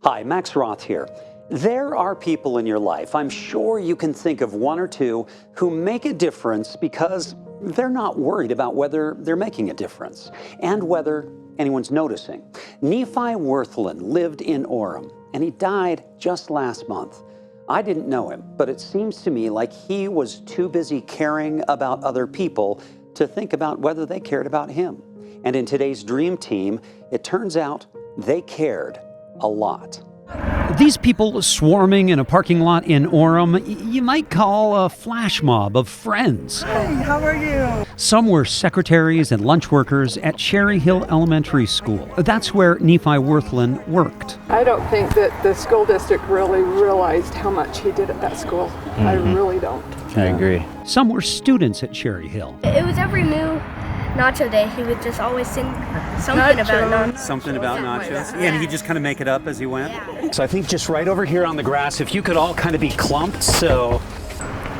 Hi, Max Roth here. There are people in your life, I'm sure you can think of one or two, who make a difference because they're not worried about whether they're making a difference and whether anyone's noticing. Nephi Wirthlin lived in Orem, and he died just last month. I didn't know him, but it seems to me like he was too busy caring about other people to think about whether they cared about him. And in today's Dream Team, it turns out they cared a lot. These people swarming in a parking lot in Orem, you might call a flash mob of friends. Hey, how are you? Some were secretaries and lunch workers at Cherry Hill Elementary School. That's where Nephi Wirthlin worked. I don't think that the school district really realized how much he did at that school. I really don't. I agree. Some were students at Cherry Hill. It was every new nacho day. He would just always sing something about nachos. Something about nachos? Yeah. And he'd just kind of make it up as he went? Yeah. So I think just right over here on the grass, if you could all kind of be clumped, so...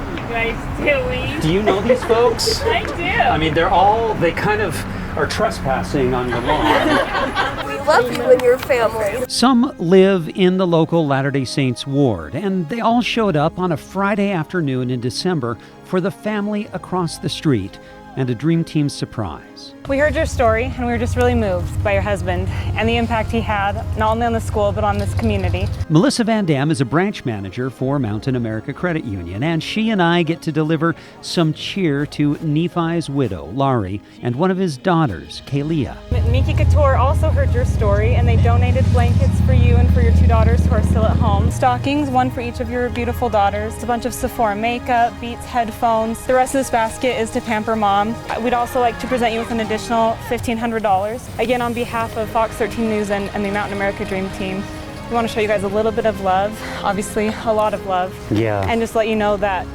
You guys silly. Do you know these folks? I do. I mean, they kind of are trespassing on your lawn. We love you and your family. Some live in the local Latter-day Saints ward, and they all showed up on a Friday afternoon in December for the family across the street and a Dream Team surprise. We heard your story and we were just really moved by your husband and the impact he had, not only on the school, but on this community. Melissa Van Dam is a branch manager for Mountain America Credit Union, and she and I get to deliver some cheer to Nephi's widow, Laurie, and one of his daughters, Kaylia. Miki Couture also heard your story and they donated blankets for you and for your two daughters who are still at home. Stockings, one for each of your beautiful daughters, a bunch of Sephora makeup, Beats headphones. The rest of this basket is to pamper Mom. We'd also like to present you with an additional $1,500. Again, on behalf of Fox 13 News and the Mountain America Dream Team, we want to show you guys a little bit of love, obviously a lot of love. Yeah. And just let you know that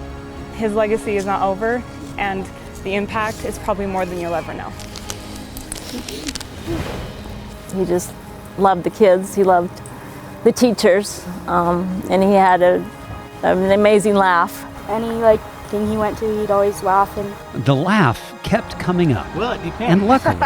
his legacy is not over and the impact is probably more than you'll ever know. He just loved the kids, he loved the teachers, and he had an amazing laugh. Any thing he went to, he'd always laugh and The laugh kept coming up. Well, you And luckily,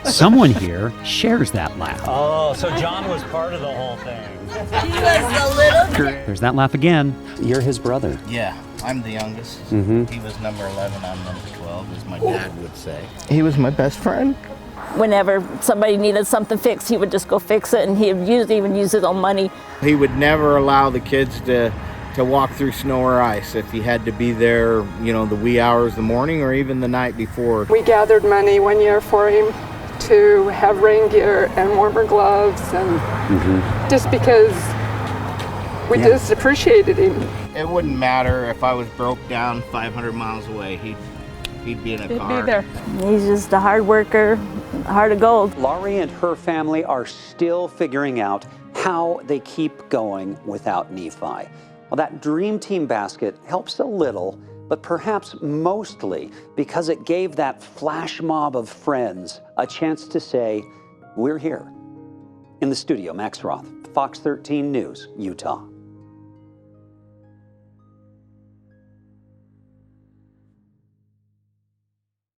someone here shares that laugh. Oh, so John was part of the whole thing. He was the little There's that laugh again. You're his brother. Yeah, I'm the youngest. He was number 11, I'm number 12, as my dad would say. He was my best friend. Whenever somebody needed something fixed, he would just go fix it, and he would even use his own money. He would never allow the kids to walk through snow or ice if he had to be there, the wee hours of the morning or even the night before. We gathered money one year for him to have rain gear and warmer gloves, and just because we just appreciated him. It wouldn't matter if I was broke down 500 miles away. He'd be in a car. He'd be there. He's just a hard worker, heart of gold. Laurie and her family are still figuring out how they keep going without Nephi. Well, that Dream Team basket helps a little, but perhaps mostly because it gave that flash mob of friends a chance to say, we're here. In the studio, Max Roth, Fox 13 News, Utah.